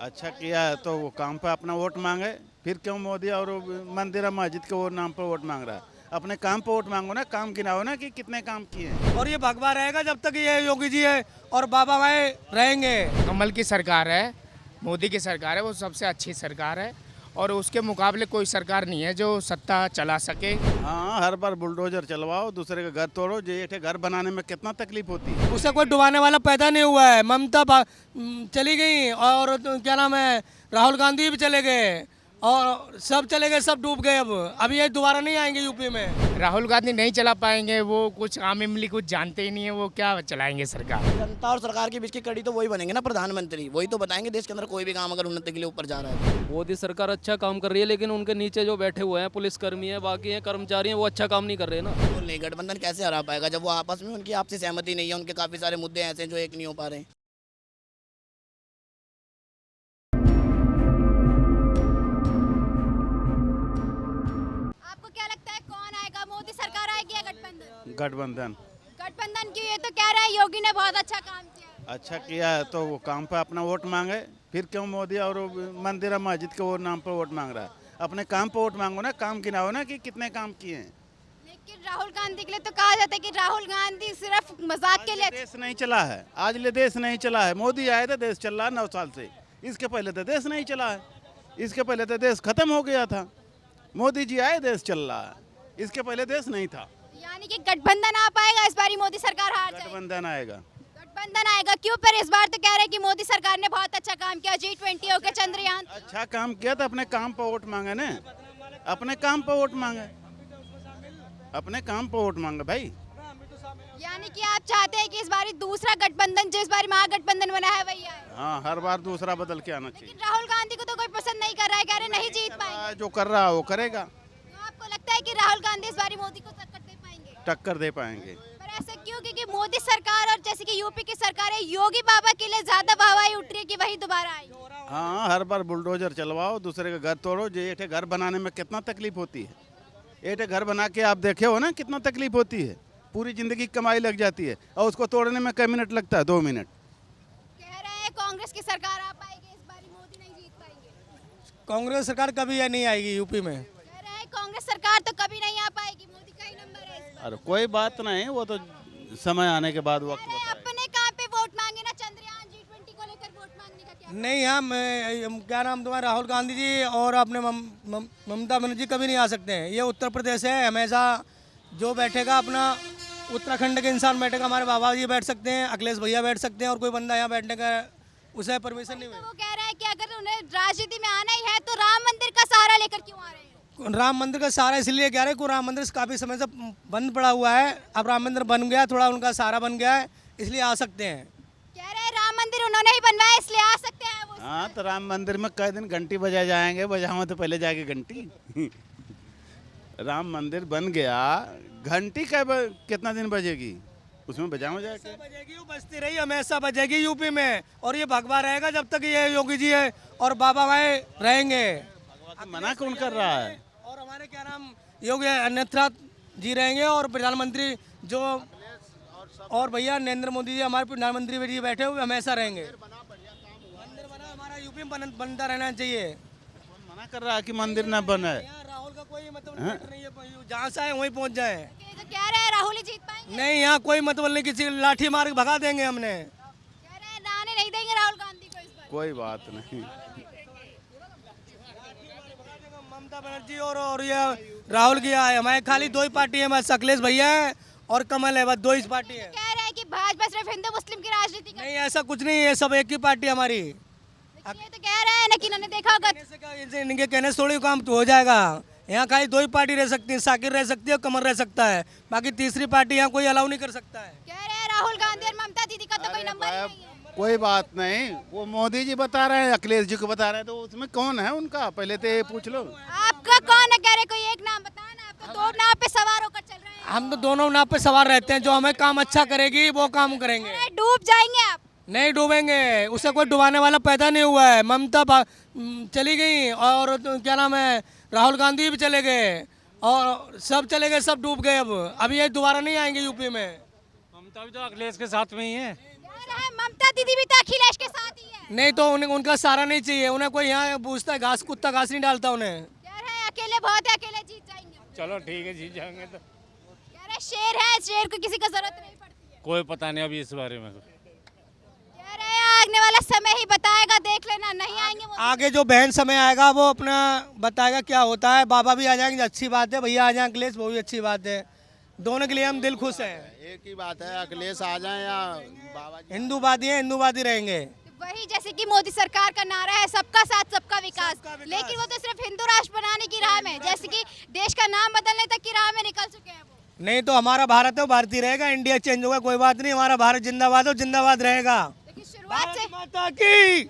अच्छा किया है तो वो काम पे अपना वोट मांगे, फिर क्यों मोदी और मंदिर और मस्जिद के वो नाम पर वोट मांग रहा है। अपने काम पे वोट मांगो ना, काम गिनाओ ना कि कितने काम किए हैं। और ये भगवा रहेगा जब तक ये योगी जी है और बाबा भाई रहेंगे। कमल की सरकार है, मोदी की सरकार है, वो सबसे अच्छी सरकार है और उसके मुकाबले कोई सरकार नहीं है जो सत्ता चला सके। हाँ, हर बार बुलडोजर चलवाओ, दूसरे का घर तोड़ो। ये घर बनाने में कितना तकलीफ होती है। उसे कोई डुबाने वाला पैदा नहीं हुआ है। चली गई और क्या नाम है, राहुल गांधी भी चले गए और सब चले गए, सब डूब गए। अब ये दोबारा नहीं आएंगे यूपी में। राहुल गांधी नहीं चला पाएंगे, वो कुछ आम इमली कुछ जानते ही नहीं है, वो क्या चलाएंगे सरकार। जनता और सरकार के बीच की कड़ी तो वही बनेंगे ना, प्रधानमंत्री। वही तो बताएंगे देश के अंदर कोई भी काम अगर उन्नति के लिए ऊपर जा रहा है। मोदी सरकार अच्छा काम कर रही है, लेकिन उनके नीचे जो बैठे हुए हैं पुलिसकर्मी हैं, बाकी हैं कर्मचारी हैं, वो अच्छा काम नहीं कर रहे ना। तो नहीं, गठबंधन कैसे हरा पाएगा जब वो आपस में उनकी आपसी सहमति नहीं है। उनके काफी सारे मुद्दे ऐसे हैं जो एक नहीं हो पा रहे हैं। आपको क्या लगता है कौन आएगा, मोदी सरकार आएगी या गठबंधन? गठबंधन। गठबंधन क्यों? ये तो कह रहा है योगी ने बहुत अच्छा काम किया। अच्छा किया है तो वो काम पे अपना वोट मांगे, फिर क्यों मोदी और मंदिर और मस्जिद के वो नाम पर वोट मांग रहा है। अपने काम पे वोट मांगो ना, काम गिनाओ ना कि कितने काम किए हैं। लेकिन राहुल गांधी के लिए तो कहा जाता है कि राहुल गांधी सिर्फ मजाक के लिए। देश नहीं चला है, आज ले देश नहीं चला है। मोदी आए तो देश चल रहा है 9 साल से। इसके पहले तो देश नहीं चला है, इसके पहले तो देश खत्म हो गया था। मोदी जी आए, देश चल रहा है। इसके पहले देश नहीं था। यानी कि गठबंधन आ पाएगा इस बारी, मोदी सरकार हार जाएगी। गठबंधन आएगा। गठबंधन आएगा क्यों? पर इस बार तो कह रहे हैं कि मोदी सरकार ने बहुत अच्छा काम किया, G20 होके चंद्रयान। अच्छा काम किया तो अपने काम पर वोट मांगे ना, अपने काम पर वोट मांगे, अपने काम पर वोट मांगे भाई। यानी कि आप चाहते हैं कि इस बारी दूसरा गठबंधन, जो इस बारी महागठबंधन बना है, वही आए। हाँ, हर बार दूसरा बदल के आना चाहिए। लेकिन राहुल गांधी को तो कोई पसंद नहीं कर रहा है, कह रहे नहीं जीत पाएंगे। जो कर रहा है वो करेगा। तो आपको लगता है कि राहुल गांधी इस बारी मोदी को टक्कर दे पाएंगे? टक्कर दे पाएंगे। पर ऐसा क्यों? क्योंकि मोदी सरकार और जैसे कि यूपी की सरकार है, योगी बाबा के लिए ज्यादा वाहवाही उठ रही है कि वही दोबारा आई। हाँ, हर बार बुलडोजर चलवाओ, दूसरे का घर तोड़ो। ये घर बनाने में कितना तकलीफ होती है। ये घर बना के आप देखे हो ना कितना तकलीफ होती है। पूरी जिंदगी की कमाई लग जाती है और उसको तोड़ने में कई मिनट लगता है, 2 मिनट। कह रहे हैं कांग्रेस की सरकार आ पाएगी इस बारी, मोदी नहीं जीत पाएंगे। कांग्रेस सरकार कभी यह नहीं आएगी यूपी में। कह रहे हैं कांग्रेस सरकार तो कभी नहीं आ पाएगी, मोदी का ही नंबर है इस बार। अरे कोई बात नहीं, वो तो समय आने के बाद वक्त अरे बताएगा। अपने कहाँ पे वोट मांगे ना, चंद्रयान G20 को लेकर वोट मांगने का क्या? नहीं, हम क्या नाम तुम्हारा, राहुल गांधी जी और अपने ममता बनर्जी कभी नहीं आ सकते हैं। ये उत्तर प्रदेश है, हमेशा जो बैठेगा अपना उत्तराखंड के इंसान बैठेगा। हमारे बाबा जी बैठ सकते हैं, अखिलेश भैया बैठ सकते हैं, और कोई बंदा यहाँ बैठने का उसे परमिशन नहीं तो मिली। वो कह रहे हैं कि अगर उन्हें राजनीति में आना ही है तो राम मंदिर का सहारा लेकर क्यों आ रहे हैं? राम मंदिर का सहारा इसलिए कह रहे हैं कि राम मंदिर काफ़ी समय से बंद पड़ा हुआ है। अब राम मंदिर बन गया, थोड़ा उनका सहारा बन गया है, इसलिए आ सकते हैं। कह रहे हैं राम मंदिर उन्होंने ही बनवाया इसलिए आ सकते हैं वो। हाँ, तो राम मंदिर में कई दिन घंटी बजाए जाएंगे, बजाओ तो पहले जाके घंटी। राम मंदिर बन गया, घंटी कितना दिन बजेगी, उसमें बजाओ जाके। बजेगी, वो बजती रही, हमेशा बजेगी यूपी में। और ये भगवा रहेगा जब तक ये योगी जी है और बाबा भाई रहेंगे। मना कौन कर रहा है? और हमारे क्या नाम, योगी आदित्यनाथ जी रहेंगे और प्रधानमंत्री जो, और भैया नरेंद्र मोदी जी हमारे प्रधानमंत्री जी बैठे हुए हमेशा रहेंगे। मंदिर बना हमारा यूपी में बनता रहना चाहिए। कौन मना कर रहा है कि मंदिर न बने? यहाँ राहुल का कोई मतलब नहीं है, जहाँ से आए वहीं पहुँच जाए। तो कह रहे हैं राहुल ही जीत पाएंगे। नहीं, यहाँ कोई मतलब नहीं, किसी लाठी मार के भगा देंगे हमने। कह रहे हैं लाने नहीं देंगे राहुल गांधी को इस बार। कोई बात नहीं। ममता बनर्जी और ये राहुल की है। हमारे खाली 2 ही पार्टी है बस, अखिलेश भैया है और कमल है, बस 2 ही पार्टी है। कह रहे हैं कि भाजपा सिर्फ हिंदू मुस्लिम की राजनीति कर। नहीं, ऐसा कुछ नहीं है, सब एक ही पार्टी हमारी। ये तो कह रहे हैं ना कि इन्होंने देखा होगा। कहने से क्या, इनके कहने से थोड़ी काम तो हो जाएगा। यहाँ खाली 2 ही पार्टी रह सकती है, साकिर रह सकती है और कमल रह सकता है, बाकी तीसरी पार्टी यहाँ कोई अलाउ नहीं कर सकता है। कह रहे हैं राहुल गांधी और ममता दीदी का तो कोई नंबर ही नहीं है। कोई बात नहीं, वो मोदी जी बता रहे हैं, अखिलेश जी को बता रहे हैं, तो उसमें कौन है उनका, पहले तो ये पूछ लो। आपका कौन है? कह रहे कोई एक नाम बताओ ना। आप तो 2 नाव पे सवार होकर चल रहे हैं। हम तो दोनों नाव पे सवार रहते हैं, जो हमें काम अच्छा करेगी वो काम करेंगे। अरे डूब जाएंगे आप। नहीं डूबेंगे, उसे कोई डुबाने वाला पैदा नहीं हुआ है। चली गई और क्या नाम है, राहुल गांधी भी चले गए और सब चले गए, सब डूब गए। अब ये दोबारा नहीं आएंगे यूपी में। ममता भी तो अखिलेश के साथ में ही है। सुना है ममता दीदी भी तो अखिलेश के साथ ही है। नहीं तो उन्हें उनका सहारा नहीं चाहिए, उन्हें कोई यहाँ पूछता है, घास कुत्ता घास नहीं डालता उन्हें। कह रहे हैं अकेले बहुत है, अकेले जीत जाएंगे। चलो ठीक है, जीत जाएंगे तो। कह रहे हैं शेर है, शेर को किसी का जरूरत नहीं पड़ती है। कोई पता नहीं अभी इस बारे में। कह रहे हैं आने वाला समय ही बताएगा, देख लेना, नहीं आएंगे वो। आगे जो बहन समय आएगा वो अपना बताएगा क्या होता है। बाबा भी आ जाएंगे, अच्छी बात है, भैया आ जाए अखिलेश, वो भी अच्छी बात है। दोनों के लिए हम दिल खुश हैं। एक ही बात है, अखिलेश आ जाए या बाबा जी। हिंदूवादी है, हिंदूवादी रहेंगे। वही जैसे कि मोदी सरकार का नारा है सबका साथ सबका विकास, लेकिन वो तो सिर्फ हिंदू राष्ट्र बनाने की राह में, जैसे कि देश का नाम बदलने तक की राह में निकल चुके हैं वो। नहीं तो हमारा भारत है वो भारतीय रहेगा, इंडिया चेंज होगा कोई बात नहीं, हमारा भारत जिंदाबाद हो, जिंदाबाद रहेगा। लेकिन शुरुआत से माता की,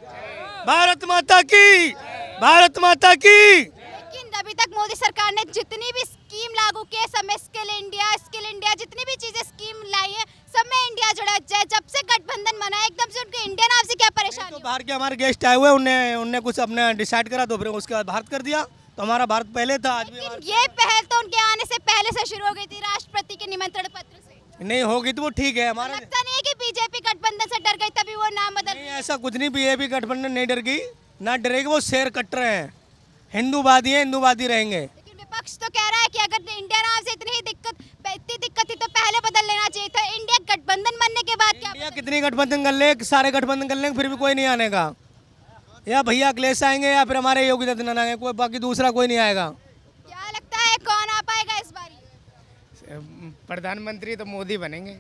भारत माता की, भारत माता की। लेकिन अभी तक मोदी सरकार ने जितनी भी स्कीम लागू की है, सब में स्किल इंडिया जितनी भी चीजें स्कीम लाई है, सब में इंडिया जुड़ा है। जब से गठबंधन बना है एकदम से उनके इंडिया नाम से क्या परेशानी तो हो? बाहर के हमारे गेस्ट आए हुए, उनने कुछ अपने डिसाइड करा तो फिर उसके बाद भारत कर दिया, तो हमारा भारत पहले था, आज भी लेकिन ये पहल तो उनके आने से पहले से शुरू हो गई थी, राष्ट्रपति के निमंत्रण पत्र से। नहीं होगी तो वो ठीक है। हमारा लगता नहीं है कि बीजेपी गठबंधन से डर गई तभी वो नाम बदल नहीं, ऐसा कुछ नहीं, बीजेपी गठबंधन नहीं डर गई, ना डरेगी, वो शेर कट रहे हैं, हिंदूवादी है, हिंदूवादी रहेंगे। लेकिन विपक्ष तो कह रहा है कि अगर इंडिया नाम से इतनी दिक्कत थी तो पहले बदल लेना चाहिए था। इंडिया गठबंधन बनने के बाद क्या इंडिया कितनी गठबंधन कर ले, सारे गठबंधन कर लेंगे फिर भी कोई नहीं आने का। या भैया अखिलेश आएंगे या फिर हमारे योगी आदित्यनाथ आएंगे, कोई बाकी दूसरा कोई नहीं आएगा। क्या लगता है कौन आ पाएगा इस बारी? प्रधानमंत्री तो मोदी बनेंगे।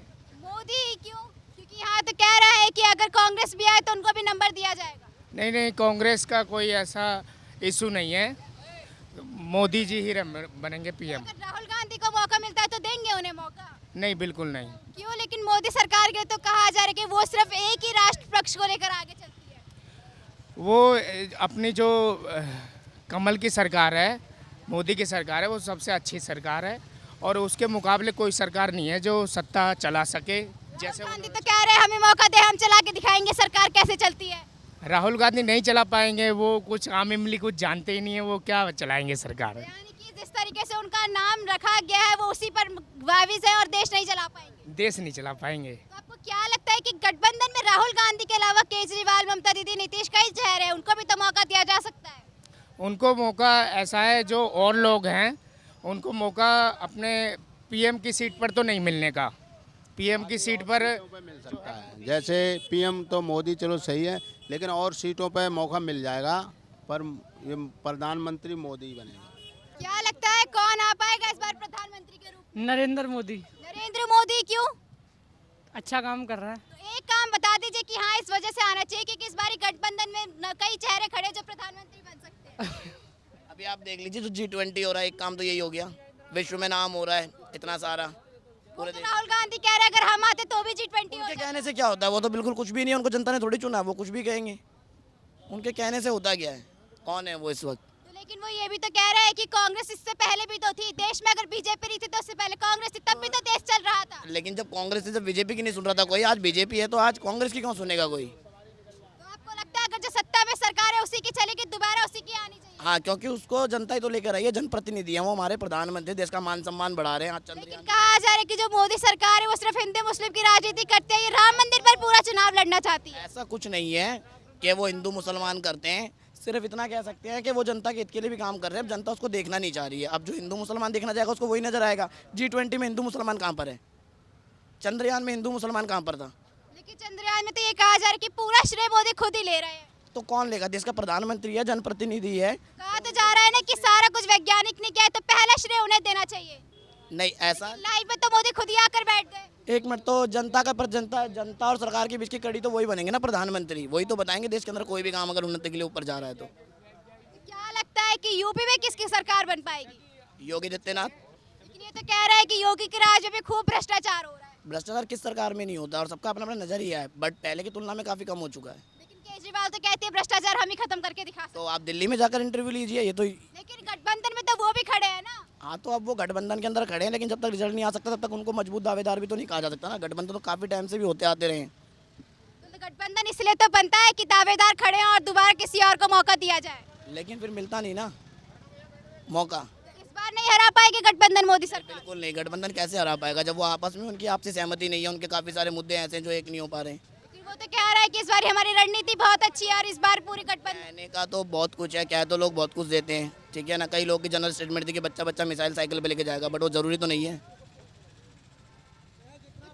मोदी क्यों? क्योंकि यहाँ तो कह रहा है कि अगर कांग्रेस भी आए तो उनको भी नंबर दिया जाएगा। नहीं नहीं, कांग्रेस का कोई ऐसा इशू नहीं है, मोदी जी ही बनेंगे पीएम। अगर राहुल गांधी को मौका मिलता है तो देंगे उन्हें मौका? नहीं, बिल्कुल नहीं। क्यों? लेकिन मोदी सरकार के तो कहा जा रहा है कि वो सिर्फ एक ही राष्ट्र पक्ष को लेकर आगे चलती है। वो अपनी जो कमल की सरकार है, मोदी की सरकार है, वो सबसे अच्छी सरकार है और उसके मुकाबले कोई सरकार नहीं है जो सत्ता चला सके। जैसे गांधी तो कह रहे हैं हमें मौका दे, हम चला के दिखाएंगे सरकार कैसे चलती है। राहुल गांधी नहीं चला पाएंगे, वो कुछ आम इमली कुछ जानते ही नहीं है, वो क्या चलाएंगे सरकार। यानी कि जिस तरीके से उनका नाम रखा गया है वो उसी पर वाविज है और देश नहीं चला पाएंगे। देश नहीं चला पाएंगे। तो आपको क्या लगता है कि गठबंधन में राहुल गांधी के अलावा केजरीवाल, ममता दीदी, नीतीश कई चेहरे हैं, उनको भी तो मौका दिया जा सकता है? उनको मौका ऐसा है, जो और लोग हैं उनको मौका अपने पीएम की सीट पर तो नहीं मिलने का। पीएम की सीट पर मिल सकता है, जैसे पीएम तो मोदी चलो सही है, लेकिन और सीटों पर मौका मिल जाएगा, पर ये प्रधानमंत्री मोदी बनेगा। क्या लगता है कौन आ पाएगा इस बार प्रधानमंत्री के रूप में? नरेंद्र मोदी। नरेंद्र मोदी क्यों? अच्छा काम कर रहा है। तो एक काम बता दीजिए कि हाँ इस वजह से आना चाहिए क्योंकि इस बार गठबंधन में कई चेहरे खड़े जो प्रधानमंत्री बन सकते हैं। अभी आप देख लीजिए, जो G20 हो रहा है, एक काम तो यही हो गया, विश्व में नाम हो रहा है इतना सारा पूरे तो देश। राहुल गांधी कह रहे हैं अगर हम आते तो भी G20 हो उनके जाता। कहने से क्या होता है? वो तो बिल्कुल कुछ भी नहीं है, उनको जनता ने थोड़ी चुना, वो कुछ भी कहेंगे। उनके कहने से होता क्या है? कौन है वो इस वक्त? तो लेकिन वो ये भी तो कह रहे हैं कि कांग्रेस इससे पहले भी तो थी देश में, अगर बीजेपी नहीं थी तो उससे पहले कांग्रेस थी, तब भी तो देश चल रहा था। लेकिन जब कांग्रेस थी, जब बीजेपी की नहीं सुन रहा था कोई, आज बीजेपी है तो आज कांग्रेस की क्यों सुनेगा कोई? तो आपको लगता है अगर जो सत्ता में सरकार है उसी की चलेगी, दोबारा उसी की आनी चाहिए? हाँ, क्योंकि उसको जनता ही तो लेकर आई है, जनप्रतिनिधि है वो, हमारे प्रधानमंत्री, देश का मान सम्मान बढ़ा रहे हैं। आज लेकिन चंद्रयान कहा जा रहा है कि जो मोदी सरकार है वो सिर्फ हिंदू मुस्लिम की राजनीति करती है, ये राम मंदिर पर पूरा चुनाव लड़ना चाहती है। ऐसा कुछ नहीं है कि वो हिंदू मुसलमान करते हैं, सिर्फ इतना कह सकते हैं कि वो जनता के हित के लिए भी काम कर रहे हैं। अब जनता उसको देखना नहीं चाह रही है। अब जो हिंदू मुसलमान देखना चाहेगा उसको वही नजर आएगा। G20 में हिंदू मुसलमान कहाँ पर है? चंद्रयान में हिंदू मुसलमान कहाँ पर था? लेकिन चंद्रयान में तो ये कहा जा रहा है कि पूरा श्रेय मोदी खुद ही ले रहे हैं। तो कौन लेगा? देश का प्रधानमंत्री है, जनप्रतिनिधि है। कहा तो जा रहा है ना कि सारा कुछ वैज्ञानिक ने किया है तो पहला श्रेय उन्हें देना चाहिए। नहीं, ऐसा लाइव में तो मोदी खुद ही आकर बैठ गए। एक मिनट, तो जनता का जनता और सरकार के बीच की कड़ी तो वही बनेंगे ना प्रधानमंत्री, वही तो बताएंगे देश के अंदर कोई भी काम अगर उन्नति के लिए ऊपर जा रहा है तो। क्या लगता है कि यूपी में किसकी सरकार बन पाएगी? योगी आदित्यनाथ। लेकिन ये तो कह रहा है कि योगी के राज में भी खूब भ्रष्टाचार हो रहा है। भ्रष्टाचार किस सरकार में नहीं होता और सबका अपना अपना नजरिया है, बट पहले की तुलना में काफी कम हो चुका है। लेकिन केजरीवाल तो कहते हैं भ्रष्टाचार हम ही खत्म करके दिखा सकते तो आप दिल्ली में जाकर इंटरव्यू लीजिए, ये तो। हैं। लेकिन गठबंधन में तो वो भी खड़े हैं ना। हाँ, तो अब वो गठबंधन के अंदर खड़े हैं, लेकिन जब तक रिजल्ट नहीं आ सकता तब तक उनको मजबूत दावेदार भी तो नहीं कहा जा सकता ना। गठबंधन तो काफी टाइम से भी होते आते रहे हैं। तो गठबंधन इसलिए तो बनता है कि दावेदार खड़े हैं और दोबारा किसी और को मौका दिया जाए। लेकिन फिर मिलता नहीं ना मौका। तो इस बार नहीं हरा पाएगी गठबंधन मोदी सरकार। बिल्कुल नहीं, गठबंधन कैसे हरा पाएगा जब वो आपस में, उनकी आपसी सहमति नहीं है, उनके काफी सारे मुद्दे ऐसे हैं जो एक नहीं हो पा रहे हैं। लेकिन वो तो कह रहा है कि इस बार हमारी रणनीति बहुत अच्छी है और इस बार पूरी गठबंधन। कहने का तो बहुत कुछ है, क्या तो लोग बहुत कुछ देते हैं, ठीक है ना। कई लोग की जनरल स्टेटमेंट थी कि बच्चा बच्चा मिसाइल साइकिल पे लेके जाएगा, बट वो जरूरी तो नहीं है।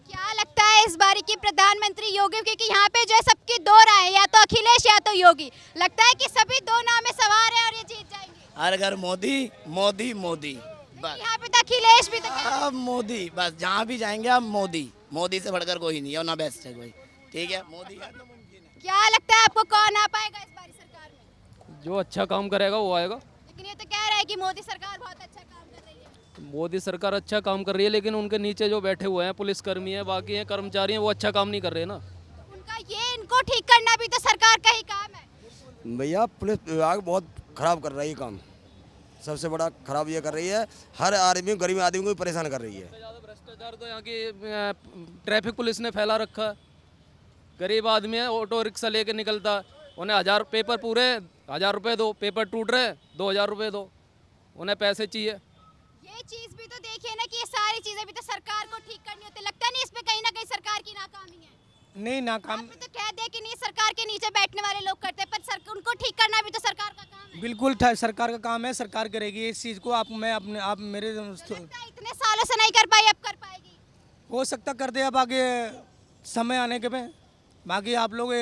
क्या लगता है इस बारी की प्रधानमंत्री योगी, क्योंकि यहाँ पे जो है सबकी दो राय है, या तो अखिलेश या तो योगी, लगता है कि सभी दो नाव में सवार है और ये जीत जाएंगे? हर घर मोदी मोदी मोदी, बस। यहाँ पे तो अखिलेश भी तो कह रहे हैं। अब मोदी, बस जहाँ भी जाएंगे अब मोदी, मोदी से बढ़कर कोई नहीं है और ना बेस्ट है कोई, ठीक है। मोदी है तो मुमकिन है। क्या लगता है आपको कौन आ पाएगा इस बारी सरकार में? जो अच्छा काम करेगा वो आएगा। लेकिन ये तो कह रहा है कि मोदी सरकार बहुत अच्छा काम कर रही है। मोदी सरकार अच्छा काम कर रही है, लेकिन उनके नीचे जो बैठे हुए हैं पुलिसकर्मी हैं, बाकी हैं कर्मचारी हैं, वो अच्छा काम नहीं कर रहे ना। उनका ये इनको ठीक करना भी तो सरकार का ही काम है। भैया पुलिस विभाग बहुत खराब कर रही है काम, सबसे बड़ा खराब ये कर रही है, हर आदमी गरीब आदमी को भी परेशान कर रही है। ज़्यादा भ्रष्टाचार तो यहाँ की ट्रैफिक पुलिस ने फैला रखा है। गरीब आदमी है, ऑटो रिक्शा लेके निकलता, उन्हें 1000 पेपर पूरे 1000 रुपये दो, पेपर टूट रहे 2000 रुपये दो, उन्हें पैसे चाहिए। ये चीज भी तो देखिए ना कि ये सारी चीजें भी तो सरकार को ठीक करनी होती है। लगता नहीं इसमें कहीं ना कहीं सरकार की नाकामी है? नहीं नाकाम, आपने तो कह दिया कि नहीं सरकार के नीचे बैठने वाले लोग करते हैं, पर उनको ठीक करना भी तो सरकार का काम है। बिल्कुल सरकार का काम है, सरकार करेगी इस चीज़ को। आप मेरे लगता है इतने सालों से नहीं कर पाई, अब कर पाएगी। हो सकता कर दे अब आगे समय आने के पे। बाकी आप लोग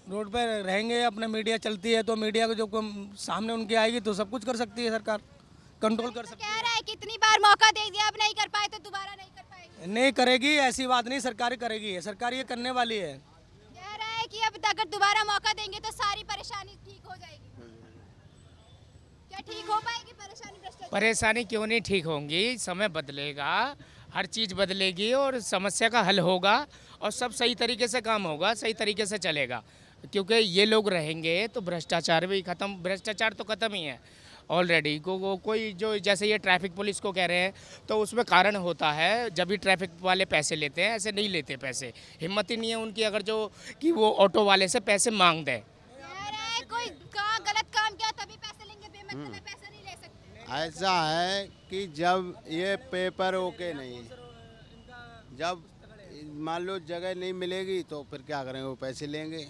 रोड पे रहेंगे, अपने मीडिया चलती है तो मीडिया को जो सामने उनके आएगी तो सब कुछ कर सकती है सरकार, कंट्रोल कर तो सकती कह रहा है कि इतनी बार मौका दे दिया, अब नहीं कर पाए तो दोबारा नहीं कर पाएगी। है। नहीं करेगी, ऐसी बात नहीं, सरकार ही करेगी, सरकार ये करने वाली है। कह रहा है कि अब अगर दोबारा मौका देंगे तो सारी परेशानी ठीक हो जाएगी। क्या ठीक हो पाएगी परेशानी भ्रष्टाचार? परेशानी क्यों नहीं ठीक होंगी, समय बदलेगा, हर चीज़ बदलेगी और समस्या का हल होगा और सब सही तरीके से काम होगा, सही तरीके से चलेगा। क्योंकि ये लोग रहेंगे तो भ्रष्टाचार भी खत्म, भ्रष्टाचार तो खत्म ही है ऑलरेडी। कोई जो जैसे ये ट्रैफिक पुलिस को कह रहे हैं तो उसमें कारण होता है, जब भी ट्रैफिक वाले पैसे लेते हैं, ऐसे नहीं लेते पैसे, हिम्मत ही नहीं है उनकी अगर जो कि वो ऑटो वाले से पैसे मांग दें। कह रहा है कोई गलत काम किया तभी पैसे लेंगे, बेमतलब पैसे नहीं ले सकते। ऐसा है कि जब ये पेपर ओके नहीं, जब मान लो जगह नहीं मिलेगी तो फिर क्या करेंगे, वो पैसे लेंगे।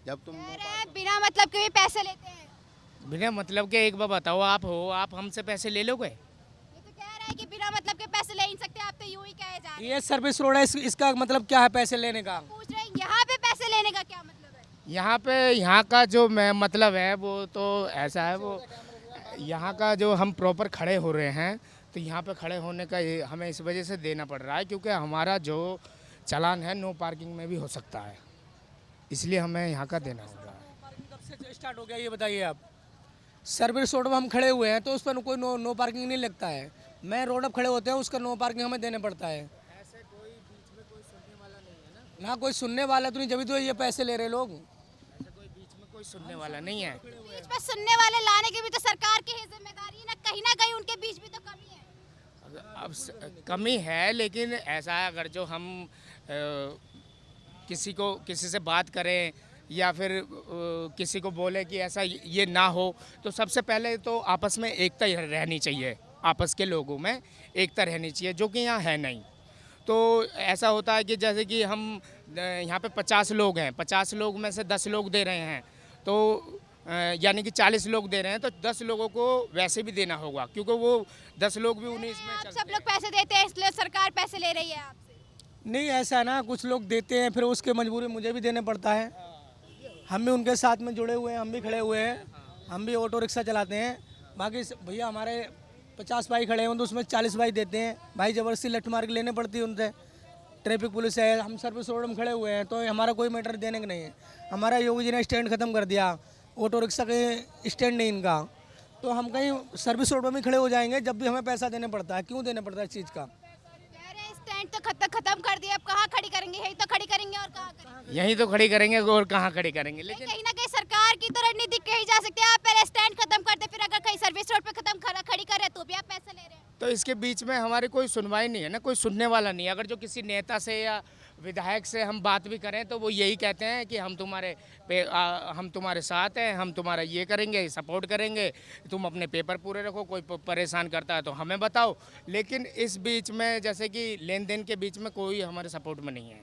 जब तुम कह रहा है बिना मतलब के भी पैसे लेते हैं। बिना मतलब के एक बार बताओ, आप हो, आप हमसे पैसे ले लोगे? ये तो कह रहा है कि बिना मतलब के पैसे ले नहीं सकते, आप तो यूं ही कहे जा रहे हैं। ये सर्विस रोड है, इसका मतलब क्या है पैसे लेने का? पूछ रहे हैं यहाँ पे पैसे लेने का क्या मतलब है? यहाँ पे यहाँ का जो मतलब है वो तो ऐसा है, वो यहाँ का जो हम प्रॉपर खड़े हो रहे हैं तो यहाँ पे खड़े होने का हमें इस वजह से देना पड़ रहा है क्योंकि हमारा जो चालान है नो पार्किंग में भी हो सकता है, इसलिए हमें यहाँ का देना होगा। कब से स्टार्ट हो गया ये बताइए आप? सर्विस रोड पर हम खड़े हुए हैं तो उस पर कोई नो पार्किंग नहीं लगता है। मैं रोड पर खड़े होते हैं उसका नो पार्किंग हमें देने पड़ता है। ऐसे कोई बीच में कोई सुनने वाला नहीं है ना कोई सुनने वाला तो नहीं, जब तो ये पैसे ले रहे लोग। ऐसे कोई बीच में कोई सुनने वाला नहीं है। बीच में सुनने वाले लाने की भी तो सरकार की ही जिम्मेदारी है ना, कहीं ना कहीं उनके बीच भी तो कमी है। अब कमी है, लेकिन ऐसा है अगर जो हम किसी से बात करें या फिर किसी को बोले कि ऐसा ये ना हो, तो सबसे पहले तो आपस में एकता रहनी चाहिए, आपस के लोगों में एकता रहनी चाहिए, जो कि यहाँ है नहीं। तो ऐसा होता है कि जैसे कि हम यहाँ पे 50 लोग हैं, 50 लोग में से 10 लोग दे रहे हैं, तो यानी कि 40 लोग दे रहे हैं, तो 10 लोगों को वैसे भी देना होगा क्योंकि वो 10 लोग भी उन्हीं इसमें आप चलते सब लोग पैसे देते हैं इसलिए सरकार पैसे ले रही है आपसे। नहीं ऐसा है ना, कुछ लोग देते हैं फिर उसके मजबूरी मुझे भी देने पड़ता है। हम भी उनके साथ में जुड़े हुए हैं, हम भी खड़े हुए हैं, हम भी ऑटो रिक्शा चलाते हैं। बाकी भैया हमारे 50 भाई खड़े हैं तो उसमें 40 भाई देते हैं, भाई ज़बरदस्ती लठ मार के लेने पड़ती है उनसे। ट्रैफिक पुलिस है, हम सर्विस रोड में खड़े हुए हैं तो हमारा कोई मैटर देने का नहीं है। हमारा योगी जी ने स्टैंड ख़त्म कर दिया, ऑटो रिक्शा के स्टैंड नहीं इनका, तो हम कहीं सर्विस रोड में खड़े हो जाएंगे जब भी हमें पैसा देने पड़ता है। क्यों देने पड़ता है इस चीज़ का? कह रहे हैं स्टैंड तो खत्म कर दिया, अब कहाँ खड़ी करेंगे? यही तो खड़ी करेंगे और कहाँ करेंगे? यहीं तो खड़ी करेंगे और कहाँ खड़ी करेंगे। लेकिन कहीं ना कहीं सरकार की तो रणनीति कही जा सकती है, आप पहले स्टैंड खत्म कर दे, फिर अगर कहीं सर्विस रोड पे खड़ी कर रहे तो भी आप पैसे ले रहे हैं। तो इसके बीच में हमारी कोई सुनवाई नहीं है ना, कोई सुनने वाला नहीं है। अगर जो किसी नेता से या विधायक से हम बात भी करें तो वो यही कहते हैं कि हम तुम्हारे साथ हैं, हम तुम्हारा ये करेंगे, सपोर्ट करेंगे, तुम अपने पेपर पूरे रखो, कोई परेशान करता है तो हमें बताओ। लेकिन इस बीच में जैसे कि लेन देन के बीच में कोई हमारे सपोर्ट में नहीं है।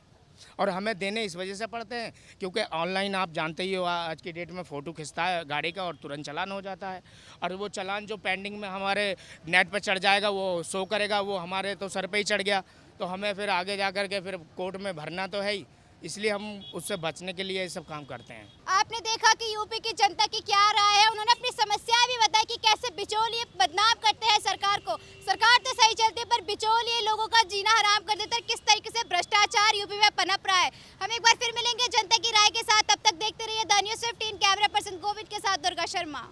और हमें देने इस वजह से पड़ते हैं क्योंकि ऑनलाइन आप जानते ही हो आज की डेट में फ़ोटो खिंचता है गाड़ी का और तुरंत चालान हो जाता है। और वो चालान जो पेंडिंग में हमारे नेट पर चढ़ जाएगा, वो शो करेगा, वो हमारे तो सर पे ही चढ़ गया, तो हमें फिर आगे जा कर के फिर कोर्ट में भरना तो है ही। इसलिए हम उससे बचने के लिए ये सब काम करते हैं। आपने देखा कि यूपी की जनता की क्या राय है, उन्होंने अपनी समस्याएं भी बताई कि कैसे बिचौलिए बदनाम करते हैं सरकार को। सरकार तो सही चलती है पर बिचौलिए लोगों का जीना हराम कर देते हैं। किस तरीके से भ्रष्टाचार यूपी में पनप रहा है। हम एक बार फिर मिलेंगे जनता की राय के साथ, तब तक देखते रहिए the news 15। Camera person Govind के साथ दुर्गा शर्मा।